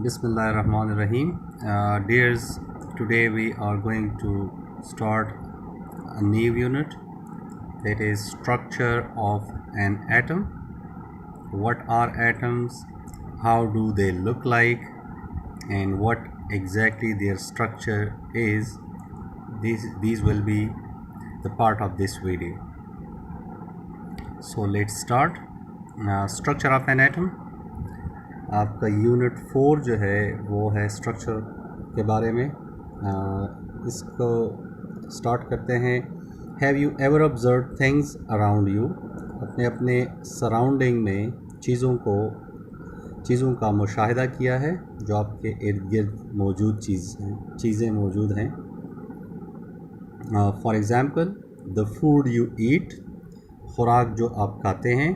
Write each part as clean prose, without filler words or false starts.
Bismillahirrahmanirrahim. Dears, today we are going to start a new unit, that is structure of an atom. What are atoms? How do they look like? And what exactly their structure is? These will be the part of this video. So let's start. Structure of an atom. आपका unit 4 जो है वो है structure के बारे में। इसको start करते हैं। Have you ever observe things around you? अपने अपने सराउंडिंग में चीज़ों का मुशाहिदा किया है जो आपके इर्द गिर्द मौजूद चीज़ें मौजूद हैं। For example, the food you eat, खुराक जो आप खाते हैं।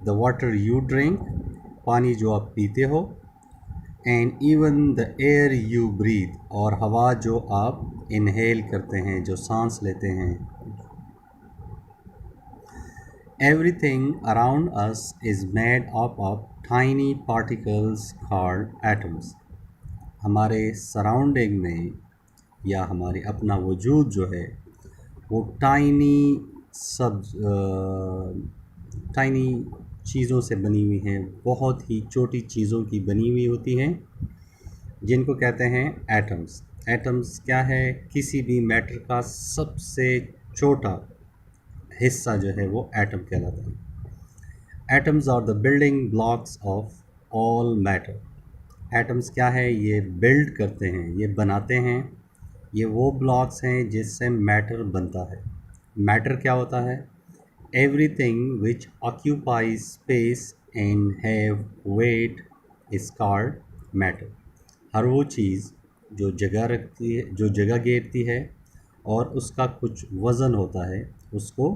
द वाटर यू ड्रिंक, पानी जो आप पीते हो। And even the air you breathe, और हवा जो आप इनहेल करते हैं, जो सांस लेते हैं। Everything around us is made up of tiny particles called atoms. हमारे सराउंडिंग में या हमारे अपना वजूद जो है वो टाइनी चीज़ों से बनी हुई हैं, बहुत ही छोटी चीज़ों की बनी हुई होती हैं, जिनको कहते हैं एटम्स। एटम्स क्या है? किसी भी मैटर का सबसे छोटा हिस्सा जो है वो एटम कहलाता है। Atoms are the building blocks of all matter. Atoms क्या है? ये बिल्ड करते हैं, ये बनाते हैं, ये वो ब्लॉक्स हैं जिससे मैटर बनता है। मैटर क्या होता है? Everything which occupies space and have weight is called matter. हर वो चीज़ जो जगह रखती है, जो जगह घेरती है और उसका कुछ वज़न होता है, उसको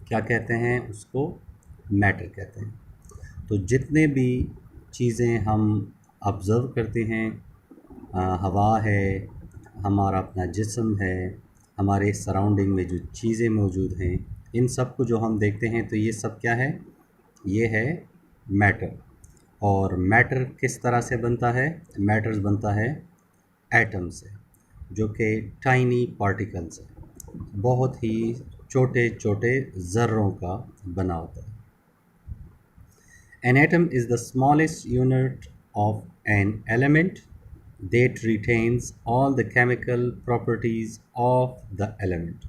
क्या कहते हैं? उसको मैटर कहते हैं। तो जितने भी चीज़ें हम ऑब्ज़र्व करते हैं, हवा है, हमारा अपना जिस्म है, हमारे सराउंडिंग में जो चीज़ें मौजूद हैं, इन सब को जो हम देखते हैं तो ये सब क्या है? ये है मैटर। और मैटर किस तरह से बनता है? मैटर्स बनता है एटम से, जो कि टाइनी पार्टिकल्स है, बहुत ही छोटे छोटे ज़र्रों का बना होता है। N atom is the smallest unit of an element that retains all the chemical properties of the element.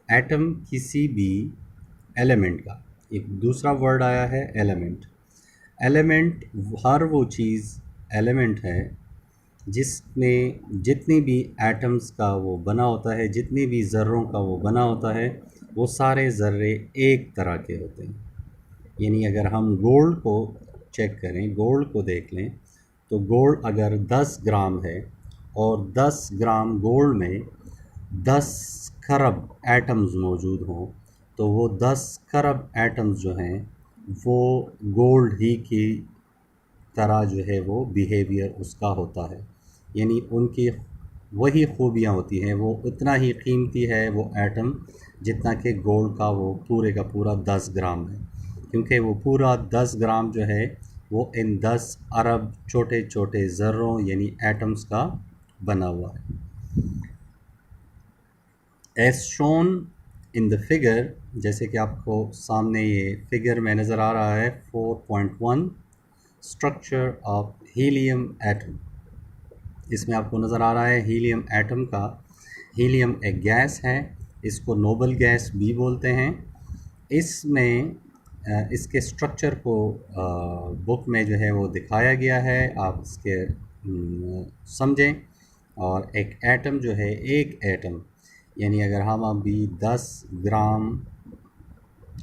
Atom किसी भी एलिमेंट का, एक दूसरा वर्ड आया है एलिमेंट। एलिमेंट हर वो चीज़ एलिमेंट है जिसमें जितनी भी एटम्स का वो बना होता है, जितनी भी ज़र्रों का वो बना होता है, वो सारे ज़र्रे एक तरह के होते हैं। यानी अगर हम गोल्ड को चेक करें, गोल्ड को देख लें, तो गोल्ड अगर 10 ग्राम है और 10 ग्राम गोल्ड में 10 खरब एटम्स मौजूद हों, तो वो 10 खरब एटम्स जो हैं वो गोल्ड ही की तरह जो है वो बिहेवियर उसका होता है। यानी उनकी वही खूबियाँ होती हैं, वो उतना ही कीमती है वो एटम जितना कि गोल्ड का वो पूरे का पूरा 10 ग्राम है, क्योंकि वो पूरा 10 ग्राम जो है वो इन 10 अरब छोटे छोटे ज़र्रों यानी एटम्स का बना हुआ है। As shown in the figure, जैसे कि आपको सामने ये फिगर में नज़र आ रहा है 4.1, स्ट्रक्चर ऑफ हीलियम एटम। इसमें आपको नज़र आ रहा है हीलियम एटम का। हीलियम एक गैस है, इसको नोबल गैस भी बोलते हैं। इसमें इसके स्ट्रक्चर को बुक में जो है वो दिखाया गया है, आप इसके समझें। और एक एटम जो है, एक एटम यानी अगर हम अभी 10 ग्राम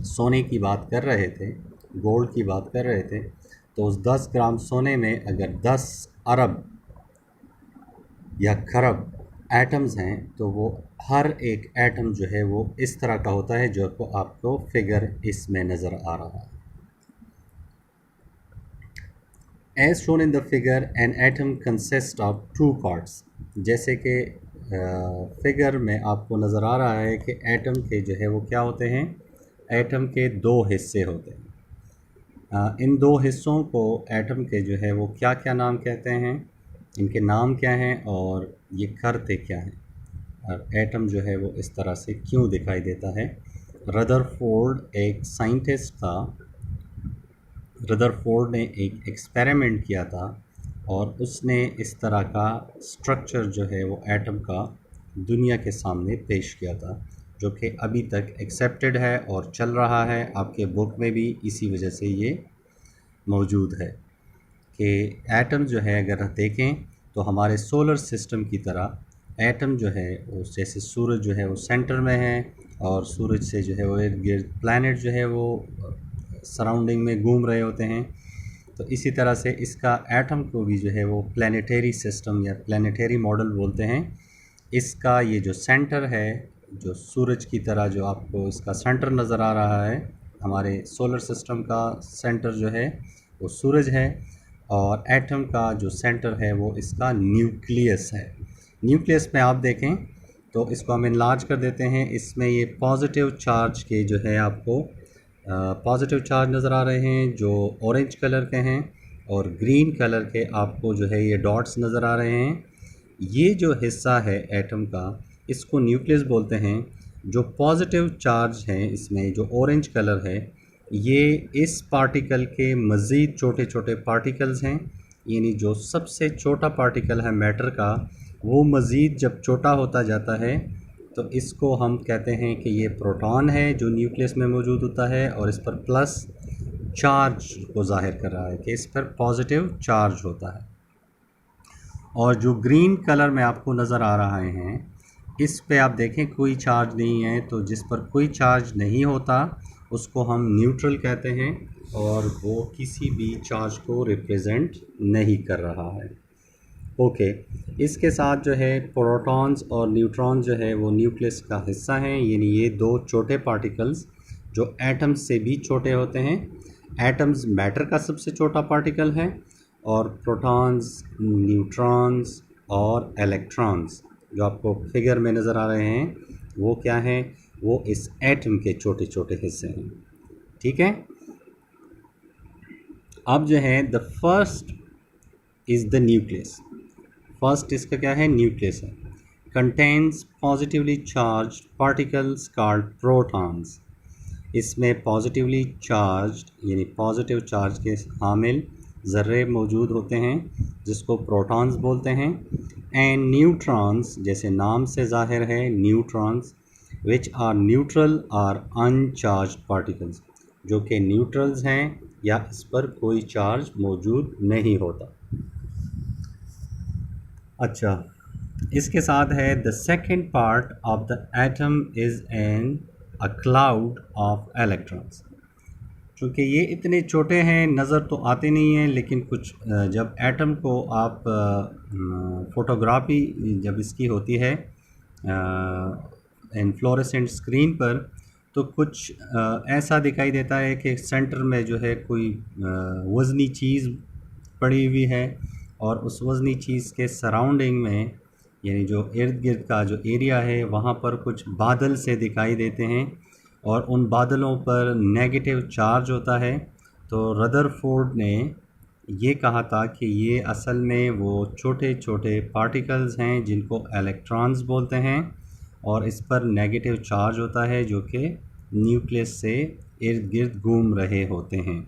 सोने की बात कर रहे थे, गोल्ड की बात कर रहे थे, तो उस 10 ग्राम सोने में अगर 10 अरब या खरब एटम्स हैं, तो वो हर एक एटम जो है वो इस तरह का होता है जो को आपको फिगर इसमें नज़र आ रहा है। As shown in the figure, an atom consist of 2 parts. जैसे कि फिगर में आपको नज़र आ रहा है कि एटम के जो है वो क्या होते हैं? एटम के 2 हिस्से होते हैं। इन दो हिस्सों को एटम के जो है वो क्या क्या नाम कहते हैं, इनके नाम क्या हैं और ये करते क्या हैं, और एटम जो है वो इस तरह से क्यों दिखाई देता है। रदरफोर्ड एक साइंटिस्ट था। रदरफोर्ड ने एक एक्सपेरिमेंट किया था और उसने इस तरह का स्ट्रक्चर जो है वो एटम का दुनिया के सामने पेश किया था, जो कि अभी तक एक्सेप्टेड है और चल रहा है। आपके बुक में भी इसी वजह से ये मौजूद है कि एटम जो है अगर देखें तो हमारे सोलर सिस्टम की तरह एटम जो है वो जैसे सूरज जो है वो सेंटर में है और सूरज से जो है वो इर्द गिर्द प्लैनेट जो है वो सराउंडिंग में घूम रहे होते हैं। तो इसी तरह से इसका एटम को भी जो है वो प्लानिटरी सिस्टम या प्लानिटरी मॉडल बोलते हैं। इसका ये जो सेंटर है, जो सूरज की तरह जो आपको इसका सेंटर नज़र आ रहा है, हमारे सोलर सिस्टम का सेंटर जो है वो सूरज है और एटम का जो सेंटर है वो इसका न्यूक्लियस है। न्यूक्लियस में आप देखें तो इसको हम इनलार्ज कर देते हैं। इसमें ये पॉजिटिव चार्ज के जो है आपको पॉजिटिव चार्ज नज़र आ रहे हैं जो ऑरेंज कलर के हैं और ग्रीन कलर के आपको जो है ये डॉट्स नज़र आ रहे हैं। ये जो हिस्सा है एटम का इसको न्यूक्लियस बोलते हैं। जो पॉजिटिव चार्ज हैं इसमें जो ऑरेंज कलर है ये इस पार्टिकल के मज़ीद छोटे छोटे पार्टिकल्स हैं, यानी जो सबसे छोटा पार्टिकल है मैटर का वो मज़ीद जब छोटा होता जाता है तो इसको हम कहते हैं कि ये प्रोटॉन है जो न्यूक्लियस में मौजूद होता है और इस पर प्लस चार्ज को ज़ाहिर कर रहा है कि इस पर पॉजिटिव चार्ज होता है। और जो ग्रीन कलर में आपको नज़र आ रहा है इस पे आप देखें कोई चार्ज नहीं है, तो जिस पर कोई चार्ज नहीं होता उसको हम न्यूट्रल कहते हैं और वो किसी भी चार्ज को रिप्रेजेंट नहीं कर रहा है। ओके, इसके साथ जो है प्रोटॉन्स और न्यूट्रॉन्स जो है वो न्यूक्लियस का हिस्सा हैं, यानी ये दो छोटे पार्टिकल्स जो एटम्स से भी छोटे होते हैं। एटम्स मैटर का सबसे छोटा पार्टिकल है और प्रोटॉन्स, न्यूट्रॉन्स और इलेक्ट्रॉन्स जो आपको फिगर में नज़र आ रहे हैं वो क्या हैं, वो इस एटम के छोटे छोटे हिस्से हैं। ठीक है, अब जो है the first is the nucleus. First इसका क्या है, न्यूक्लियस है। Contains positively charge particles called protons. इसमें पॉजिटिवली चार्ज यानी पॉजिटिव चार्ज के हामिल ज़र्रे मौजूद होते हैं जिसको प्रोटॉन्स बोलते हैं। एंड न्यूट्रॉन्स, जैसे नाम से ज़ाहिर है neutrons, which are neutral or uncharged particles, जो कि न्यूट्रल्स हैं या इस पर कोई चार्ज मौजूद नहीं होता। अच्छा, इसके साथ है the second part of the atom is an a cloud of electrons. चूँकि ये इतने छोटे हैं नज़र तो आते नहीं हैं, लेकिन कुछ जब एटम को आप फ़ोटोग्राफी जब इसकी होती है फ्लोरेसेंट स्क्रीन पर तो कुछ ऐसा दिखाई देता है कि सेंटर में जो है कोई वज़नी चीज़ पड़ी हुई है और उस वज़नी चीज़ के सराउंडिंग में यानी जो इर्द गिर्द का जो एरिया है वहाँ पर कुछ बादल से दिखाई देते हैं और उन बादलों पर नेगेटिव चार्ज होता है। तो रदरफोर्ड ने ये कहा था कि ये असल में वो छोटे छोटे पार्टिकल्स हैं जिनको इलेक्ट्रॉन्स बोलते हैं और इस पर नेगेटिव चार्ज होता है जो कि न्यूक्लियस से इर्द गिर्द घूम रहे होते हैं।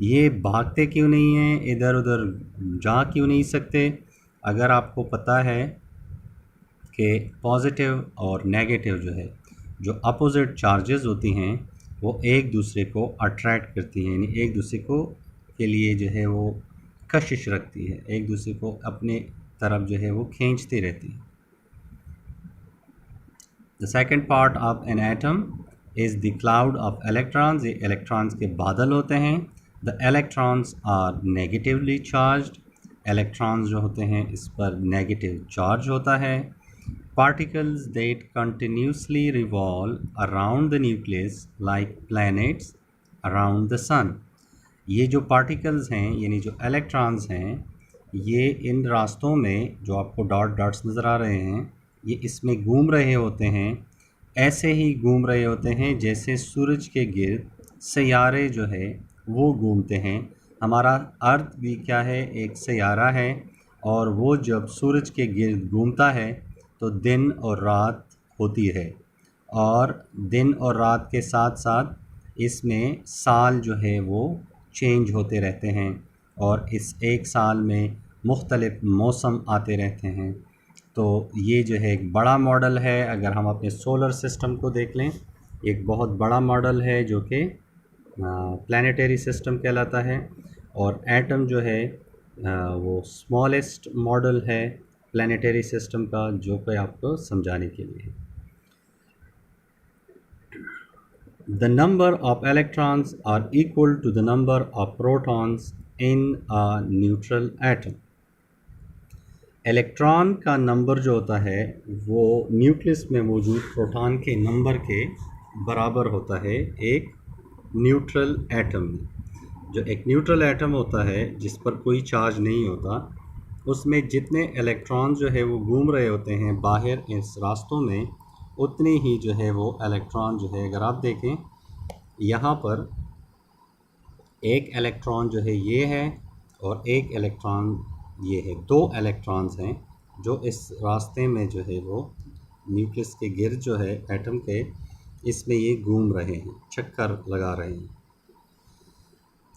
ये भागते क्यों नहीं हैं, इधर उधर जा क्यों नहीं सकते? अगर आपको पता है कि पॉजिटिव और नेगेटिव जो है जो अपोजिट चार्जेस होती हैं वो एक दूसरे को अट्रैक्ट करती हैं, यानी एक दूसरे को के लिए जो है वो कशिश रखती है, एक दूसरे को अपने तरफ जो है वो खींचती रहती है। The second part of an atom is the cloud of electrons. ये इलेक्ट्रॉन्स के बादल होते हैं। The electrons are negatively charged. Electrons जो होते हैं इस पर नेगेटिव चार्ज होता है। Particles that continuously revolve around the nucleus like planets around the sun। ये जो पार्टिकल्स हैं यानी जो इलेक्ट्रॉन्स हैं ये इन रास्तों में जो आपको डॉट डॉट्स नज़र आ रहे हैं ये इसमें घूम रहे होते हैं। ऐसे ही घूम रहे होते हैं जैसे सूरज के गिर्द सैयारे जो है वो घूमते हैं। हमारा अर्थ भी क्या है, एक सैयारा है, और वो जब सूरज के गिर्द घूमता है तो दिन और रात होती है, और दिन और रात के साथ साथ इसमें साल जो है वो चेंज होते रहते हैं, और इस एक साल में मुख्तलिफ मौसम आते रहते हैं। तो ये जो है एक बड़ा मॉडल है। अगर हम अपने सोलर सिस्टम को देख लें, एक बहुत बड़ा मॉडल है जो कि प्लानिटरी सिस्टम कहलाता है, और एटम जो है वो स्मॉलेस्ट मॉडल है प्लानिटरी सिस्टम का, जो कि आपको समझाने के लिए। The number of electrons are equal to the number of protons in a neutral atom. Electron का नंबर जो होता है वो न्यूक्लियस में मौजूद प्रोटॉन के नंबर के बराबर होता है एक न्यूट्रल एटम में। जो एक न्यूट्रल एटम होता है जिस पर कोई चार्ज नहीं होता, उसमें जितने इलेक्ट्रॉन जो है वो घूम रहे होते हैं बाहर इस रास्तों में, उतने ही जो है वो इलेक्ट्रॉन जो है, अगर आप देखें यहाँ पर एक इलेक्ट्रॉन जो है ये है और एक इलेक्ट्रॉन ये है, दो इलेक्ट्रॉन्स हैं जो इस रास्ते में जो है वो न्यूक्लियस के गिर्द जो है एटम के, इसमें ये घूम रहे हैं, चक्कर लगा रहे हैं।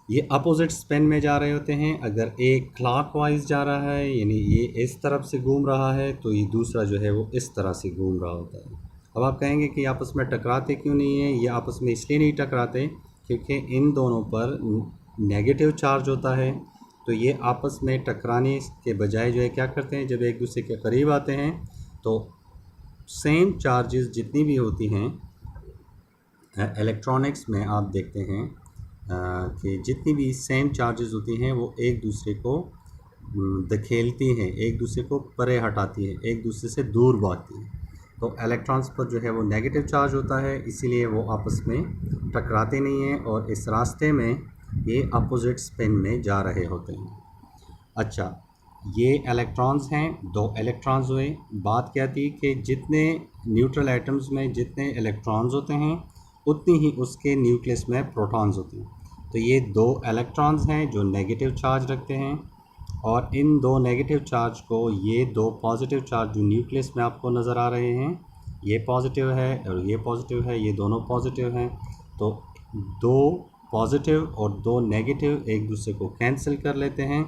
ये अपोजिट स्पिन में जा रहे होते हैं। अगर एक क्लॉकवाइज जा रहा है, यानी ये इस तरफ से घूम रहा है, तो ये दूसरा जो है वो इस तरह से घूम रहा होता है। अब आप कहेंगे कि आपस में टकराते क्यों नहीं है? ये आपस में इसलिए नहीं टकराते क्योंकि इन दोनों पर नेगेटिव चार्ज होता है। तो ये आपस में टकराने के बजाय जो है क्या करते हैं, जब एक दूसरे के करीब आते हैं तो सेम चार्जेस जितनी भी होती हैं इलेक्ट्रॉनिक्स में, आप देखते हैं कि जितनी भी सेम चार्जेस होती हैं वो एक दूसरे को धकेलती हैं, एक दूसरे को परे हटाती हैं, एक दूसरे से दूर भागती हैं। तो इलेक्ट्रॉन्स पर जो है वो नेगेटिव चार्ज होता है, इसीलिए वो आपस में टकराते नहीं हैं और इस रास्ते में ये अपोजिट स्पिन में जा रहे होते हैं। अच्छा, ये इलेक्ट्रॉन्स हैं, दो इलेक्ट्रॉन्स हुए। बात क्या थी कि जितने न्यूट्रल एटम्स में जितने इलेक्ट्रॉन्स होते हैं उतनी ही उसके न्यूक्लियस में प्रोटॉन्स होते हैं। तो ये दो इलेक्ट्रॉन्स हैं जो नेगेटिव चार्ज रखते हैं, और इन दो नेगेटिव चार्ज को ये दो पॉजिटिव चार्ज जो न्यूक्लियस में आपको नज़र आ रहे हैं, ये पॉजिटिव है और ये पॉजिटिव है, ये दोनों पॉजिटिव हैं। तो दो पॉजिटिव और दो नेगेटिव एक दूसरे को कैंसिल कर लेते हैं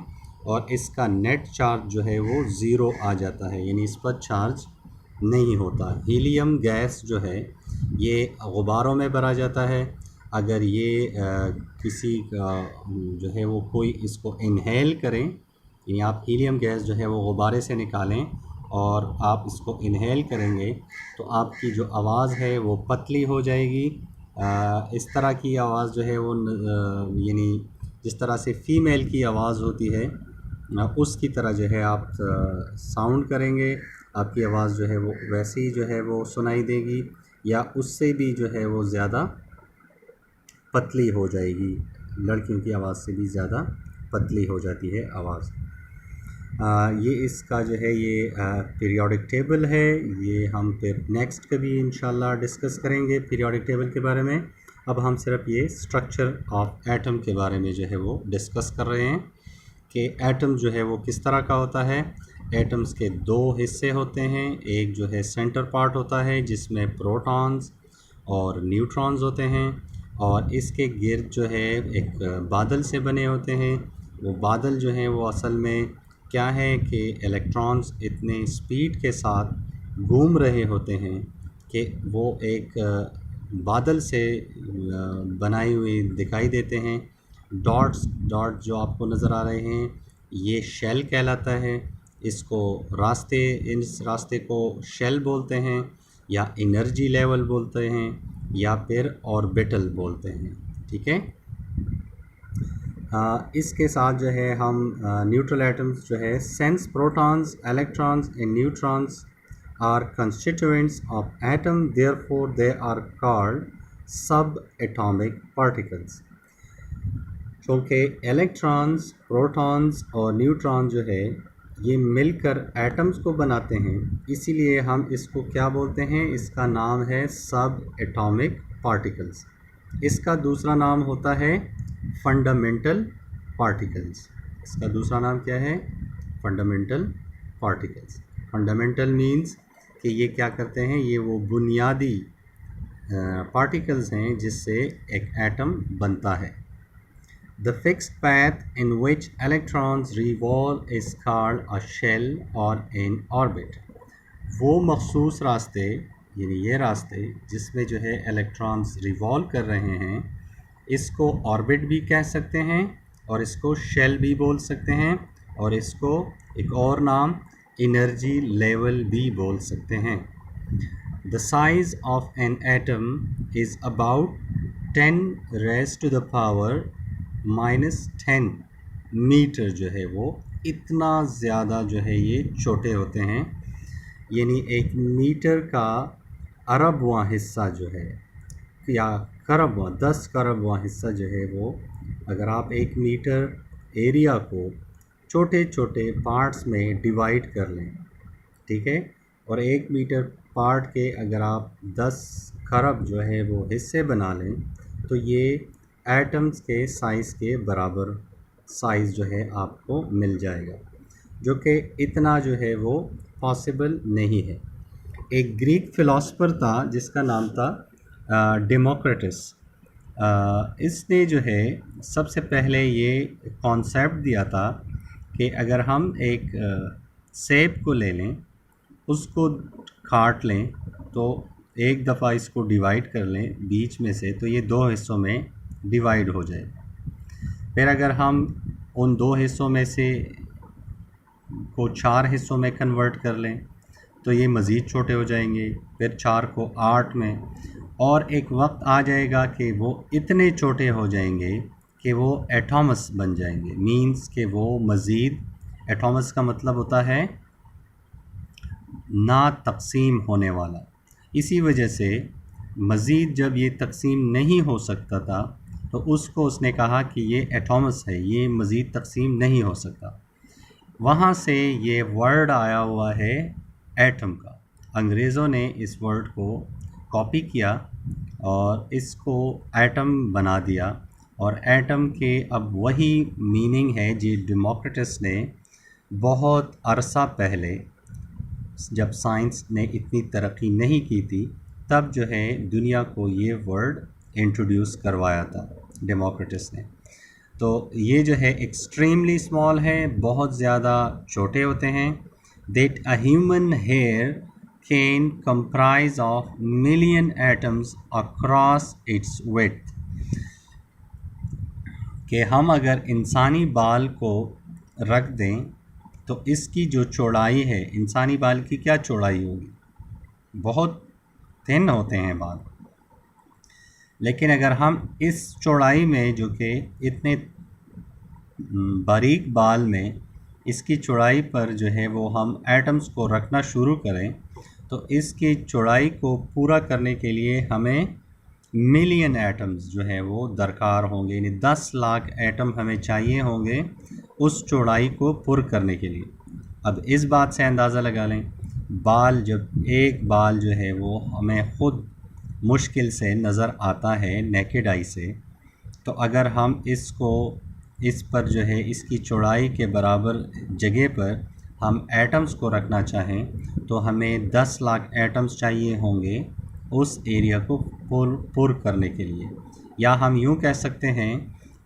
और इसका नेट चार्ज जो है वो ज़ीरो आ जाता है, यानी इस पर चार्ज नहीं होता। हीलियम गैस जो है ये गुब्बारों में भरा जाता है। अगर ये किसी का जो है वो कोई इसको इनहेल करें, यानी आप हीलियम गैस जो है वो गुब्बारे से निकालें और आप इसको इनहेल करेंगे तो आपकी जो आवाज़ है वो पतली हो जाएगी। इस तरह की आवाज़ जो है वो यानी जिस तरह से फ़ीमेल की आवाज़ होती है उसकी तरह जो है आप साउंड करेंगे, आपकी आवाज़ जो है वो वैसे ही जो है वो सुनाई देगी, या उससे भी जो है वो ज़्यादा पतली हो जाएगी। लड़कियों की आवाज़ से भी ज़्यादा पतली हो जाती है आवाज़। ये इसका जो है ये पीरियोडिक टेबल है। ये हम फिर नेक्स्ट कभी इंशाल्लाह डिस्कस करेंगे पीरियोडिक टेबल के बारे में। अब हम सिर्फ ये स्ट्रक्चर ऑफ एटम के बारे में जो है वो डिस्कस कर रहे हैं कि एटम जो है वो किस तरह का होता है। एटम्स के दो हिस्से होते हैं, एक जो है सेंटर पार्ट होता है जिसमें प्रोटॉन्स और न्यूट्रॉन्स होते हैं, और इसके गिर्द जो है एक बादल से बने होते हैं। वो बादल जो हैं वो असल में क्या है कि इलेक्ट्रॉन्स इतने स्पीड के साथ घूम रहे होते हैं कि वो एक बादल से बनाई हुई दिखाई देते हैं। डॉट जो आपको नज़र आ रहे हैं ये शेल कहलाता है। इसको इस रास्ते को शेल बोलते हैं, या एनर्जी लेवल बोलते हैं, या फिर ऑर्बिटल बोलते हैं। ठीक है, इसके साथ जो है हम न्यूट्रल एटम्स जो है since protons, electrons and neutrons are constituents of atom, therefore they are called subatomic particles. क्योंकि इलेक्ट्रॉन्स, प्रोटॉन्स और न्यूट्रॉन जो है ये मिलकर एटम्स को बनाते हैं, इसीलिए हम इसको क्या बोलते हैं, इसका नाम है सब एटॉमिक पार्टिकल्स। इसका दूसरा नाम होता है फंडामेंटल पार्टिकल्स। इसका दूसरा नाम क्या है? Fundamental particles. फंडामेंटल मीन्स कि ये क्या करते हैं, ये वो बुनियादी पार्टिकल्स हैं जिससे एक एटम बनता है। The fixed path in which electrons revolve is called a shell or an orbit। वो मखसूस रास्ते, यानी ये रास्ते जिसमें जो है इलेक्ट्रॉन्स रिवॉल्व कर रहे हैं, इसको ऑर्बिट भी कह सकते हैं और इसको शेल भी बोल सकते हैं और इसको एक और नाम एनर्जी लेवल भी बोल सकते हैं। The size of an atom is about 10 raised to the power -10 metre जो है वो इतना ज़्यादा जो है ये छोटे होते हैं। यानी एक मीटर का अरबवां हिस्सा जो है या करबवां 10 करबवां हिस्सा जो है वो, अगर आप एक मीटर एरिया को छोटे छोटे पार्ट्स में डिवाइड कर लें, ठीक है, और एक मीटर पार्ट के अगर आप 10 खरब जो है वो हिस्से बना लें तो ये एटम्स के साइज़ के बराबर साइज़ जो है आपको मिल जाएगा, जो कि इतना जो है वो पॉसिबल नहीं है। एक ग्रीक फ़िलासफ़र था जिसका नाम था डेमोक्रिटस। इसने जो है सबसे पहले ये कॉन्सेप्ट दिया था कि अगर हम एक सेब को ले लें, उसको काट लें, तो एक दफ़ा इसको डिवाइड कर लें बीच में से, तो ये 2 हिस्सों में डिवाइड हो जाए। फिर अगर हम उन 2 हिस्सों में से को 4 हिस्सों में कन्वर्ट कर लें तो ये मज़ीद छोटे हो जाएंगे, फिर 4 को 8 में, और एक वक्त आ जाएगा कि वो इतने छोटे हो जाएंगे कि वो एटॉमस बन जाएंगे। मींस कि वो मज़ीद, एटॉमस का मतलब होता है ना तक़सीम होने वाला। इसी वजह से मज़ीद जब ये तक़सीम नहीं हो सकता था तो उसको उसने कहा कि ये एटॉमस है, ये मज़ीद तक़सीम नहीं हो सकता। वहाँ से ये वर्ड आया हुआ है एटम का। अंग्रेज़ों ने इस वर्ड को कॉपी किया और इसको एटम बना दिया, और एटम के अब वही मीनिंग है जी डेमोक्रिटस ने बहुत अरसा पहले, जब साइंस ने इतनी तरक्की नहीं की थी, तब जो है दुनिया को ये वर्ड इंट्रोड्यूस करवाया था डेमोक्रिटस ने। तो ये जो है एक्सट्रीमली स्मॉल है, बहुत ज़्यादा छोटे होते हैं। That a human hair can comprise of million atoms across its width. कि हम अगर इंसानी बाल को रख दें तो इसकी जो चौड़ाई है, इंसानी बाल की क्या चौड़ाई होगी, बहुत थिन होते हैं बाल, लेकिन अगर हम इस चौड़ाई में जो कि इतने बारीक बाल में इसकी चौड़ाई पर जो है वो हम एटम्स को रखना शुरू करें तो इसकी चौड़ाई को पूरा करने के लिए हमें मिलियन एटम्स जो है वो दरकार होंगे, यानी 10 लाख एटम हमें चाहिए होंगे उस चौड़ाई को पुर करने के लिए। अब इस बात से अंदाज़ा लगा लें, बाल जब एक बाल जो है वो हमें ख़ुद मुश्किल से नज़र आता है नेकेड आई से, तो अगर हम इसको इस पर जो है इसकी चौड़ाई के बराबर जगह पर हम एटम्स को रखना चाहें तो हमें 10 लाख एटम्स चाहिए होंगे उस एरिया को पुर करने के लिए। या हम यूँ कह सकते हैं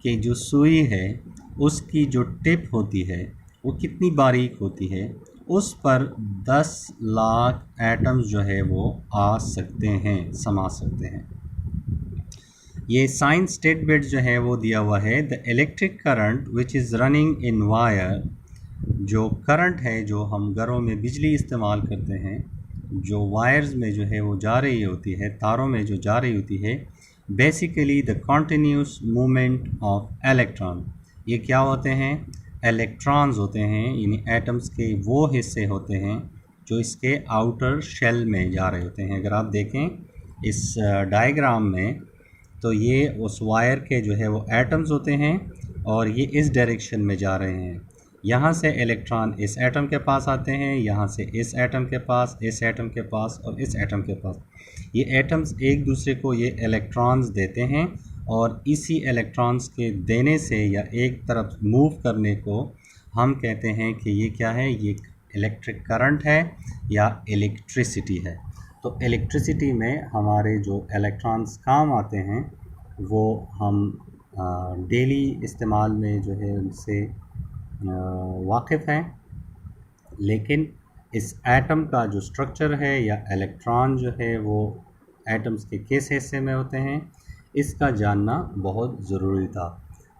कि जो सुई है उसकी जो टिप होती है वो कितनी बारीक होती है, उस पर 10 लाख एटम्स जो है वो आ सकते हैं, समा सकते हैं। ये साइंस स्टेटमेंट जो है वो दिया हुआ है, the electric current which is running in wire. जो करंट है जो हम घरों में बिजली इस्तेमाल करते हैं, जो वायर्स में जो है वो जा रही होती है, तारों में जो जा रही होती है, basically the continuous movement of electron. ये क्या होते हैं? इलेक्ट्रॉन्स होते हैं, यानी एटम्स के वो हिस्से होते हैं जो इसके आउटर शेल में जा रहे होते हैं। अगर आप देखें इस डायग्राम में तो ये उस वायर के जो है वो एटम्स होते हैं और ये इस डायरेक्शन में जा रहे हैं। यहाँ से इलेक्ट्रॉन इस एटम के पास आते हैं, यहाँ से इस एटम के पास, इस एटम के पास और इस एटम के पास। ये एटम्स एक दूसरे को ये इलेक्ट्रॉन्स देते हैं और इसी इलेक्ट्रॉन्स के देने से या एक तरफ मूव करने को हम कहते हैं कि ये क्या है, ये इलेक्ट्रिक करंट है या इलेक्ट्रिसिटी है। तो इलेक्ट्रिसिटी में हमारे जो इलेक्ट्रॉन्स काम आते हैं वो हम डेली इस्तेमाल में जो है उनसे वाकिफ़ हैं, लेकिन इस एटम का जो स्ट्रक्चर है या इलेक्ट्रॉन जो है वो एटम्स के किस हिस्से में होते हैं, इसका जानना बहुत ज़रूरी था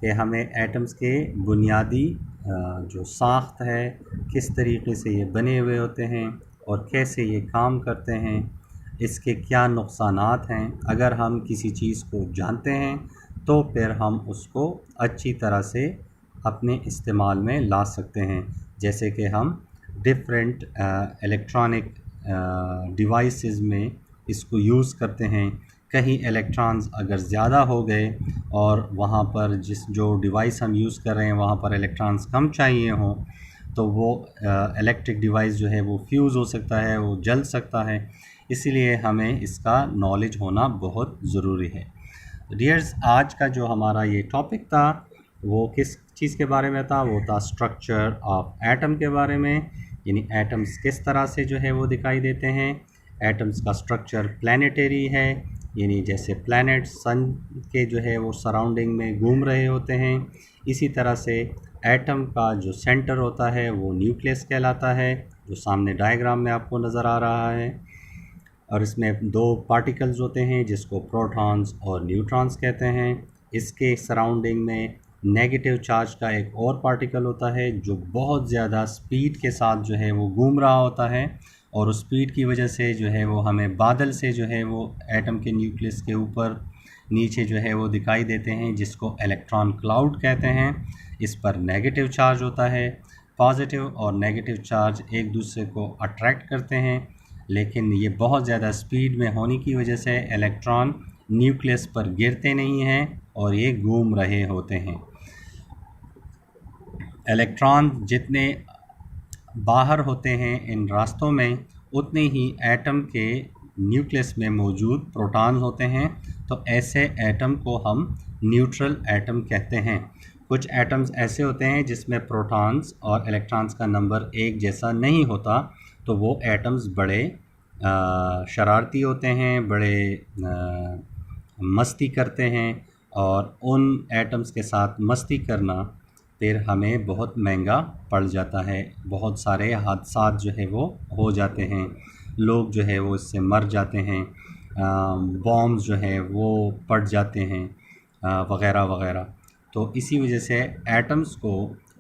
कि हमें एटम्स के बुनियादी जो साख्त है, किस तरीके से ये बने हुए होते हैं और कैसे ये काम करते हैं, इसके क्या नुकसानात हैं। अगर हम किसी चीज़ को जानते हैं तो फिर हम उसको अच्छी तरह से अपने इस्तेमाल में ला सकते हैं। जैसे कि हम डिफरेंट इलेक्ट्रॉनिक डिवाइसेस में इसको यूज़ करते हैं। कहीं इलेक्ट्रॉन्स अगर ज़्यादा हो गए और वहाँ पर जो डिवाइस हम यूज़ कर रहे हैं वहाँ पर इलेक्ट्रॉन्स कम चाहिए हों, तो वो इलेक्ट्रिक डिवाइस जो है वो फ्यूज़ हो सकता है, वो जल सकता है। इसीलिए हमें इसका नॉलेज होना बहुत ज़रूरी है। डियर्स, आज का जो हमारा ये टॉपिक था वो किस चीज़ के बारे में था? वो था स्ट्रक्चर ऑफ एटम के बारे में, यानी एटम्स किस तरह से जो है वो दिखाई देते हैं। एटम्स का स्ट्रक्चर प्लानिटरी है, यानी जैसे प्लैनेट सन के जो है वो सराउंडिंग में घूम रहे होते हैं। इसी तरह से एटम का जो सेंटर होता है वो न्यूक्लियस कहलाता है, जो सामने डायग्राम में आपको नज़र आ रहा है। और इसमें दो पार्टिकल्स होते हैं जिसको प्रोटॉन्स और न्यूट्रॉन्स कहते हैं। इसके सराउंडिंग में नेगेटिव चार्ज का एक और पार्टिकल होता है जो बहुत ज़्यादा स्पीड के साथ जो है वो घूम रहा होता है, और उस स्पीड की वजह से जो है वो हमें बादल से जो है वो एटम के न्यूक्लियस के ऊपर नीचे जो है वो दिखाई देते हैं, जिसको इलेक्ट्रॉन क्लाउड कहते हैं। इस पर नेगेटिव चार्ज होता है। पॉजिटिव और नेगेटिव चार्ज एक दूसरे को अट्रैक्ट करते हैं, लेकिन ये बहुत ज़्यादा स्पीड में होने की वजह से इलेक्ट्रॉन न्यूक्लियस पर गिरते नहीं हैं और ये घूम रहे होते हैं। इलेक्ट्रॉन जितने बाहर होते हैं इन रास्तों में, उतने ही एटम के न्यूक्लियस में मौजूद प्रोटॉन होते हैं। तो ऐसे एटम को हम न्यूट्रल एटम कहते हैं। कुछ एटम्स ऐसे होते हैं जिसमें प्रोटॉन्स और इलेक्ट्रॉन्स का नंबर एक जैसा नहीं होता, तो वो एटम्स बड़े शरारती होते हैं, बड़े मस्ती करते हैं, और उन एटम्स के साथ मस्ती करना फिर हमें बहुत महंगा पड़ जाता है। बहुत सारे हादसात जो है वो हो जाते हैं, लोग जो है वो इससे मर जाते हैं, बॉम्ब्स जो है वो पड़ जाते हैं वग़ैरह वग़ैरह। तो इसी वजह से एटम्स को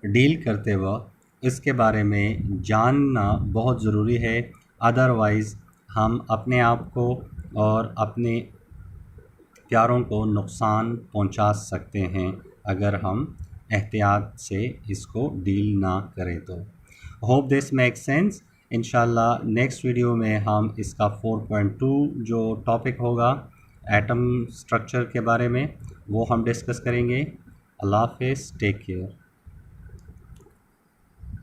डील करते वक्त इसके बारे में जानना बहुत ज़रूरी है। अदरवाइज़ हम अपने आप को और अपने प्यारों को नुकसान पहुंचा सकते हैं अगर हम एहतियात से इसको डील ना करें। तो होप दिस मेक सेंस। इंशाल्लाह नेक्स्ट वीडियो में हम इसका 4.2 जो टॉपिक होगा एटम स्ट्रक्चर के बारे में, वो हम डिस्कस करेंगे। अल्लाह हाफ़िज़, टेक केयर।